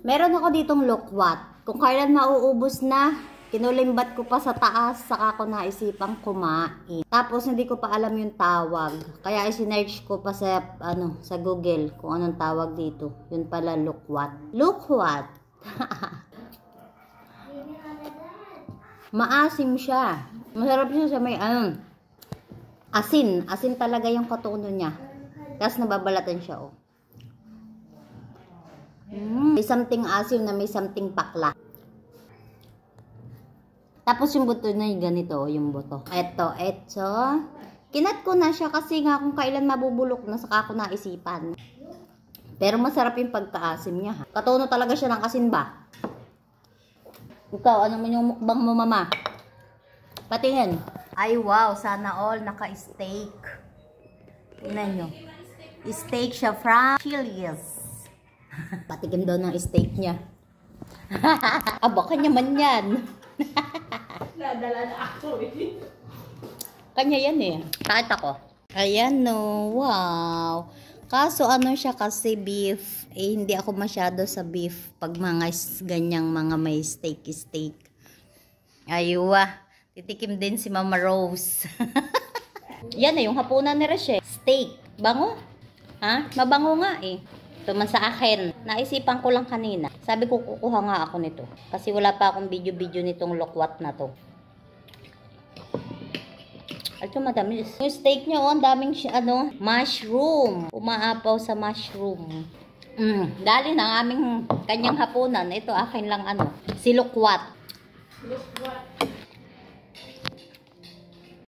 Meron ako ditong lokwat. Kung kailan mauubos na, kinulimbat ko pa sa taas, saka ko naisipang kumain. Tapos hindi ko pa alam yung tawag. Kaya isinearch ko pa sa sa Google kung anong tawag dito. Yun pala lokwat. Lokwat. Maasim siya. Masarap siya sa may asin. Asin talaga yung katuno niya. Tapos nababalatan siya, oh. May something asim na may something pakla. Tapos yung buto na yung ganito, yung buto. Eto. Kinat ko na siya kasi nga kung kailan mabubulok na saka ko naisipan. Pero masarap yung pagkaasim niya, ha. Katuno talaga siya ng asin ba? Ikaw, ano man yung mukbang mo, mama? Patingin. Ay, wow. Sana all naka-steak. Tingnan nyo. Steak siya from Chili's. Patikim daw ng steak niya. Aba, kanya man yan. Nadala na ako eh. Kanya yan eh. Kahit ako. Ayan no. Wow. Kaso ano siya kasi beef. Eh, hindi ako masyado sa beef. Pag mga ganyang mga may steak. Aywa. Titikim din si Mama Rose. Yan na yung hapunan ni Reshe. Steak. Bango? Ha? Mabango nga eh. Ito man sa akin. Naisipan ko lang kanina. Sabi ko kukuha nga ako nito. Kasi wala pa akong video nitong lokwat na to. Ito madami. Yung steak niya, ang daming mushroom. Umaapaw sa mushroom. Dali na ang aming kanyang hapunan. Ito akin lang si lokwat. Lokwat.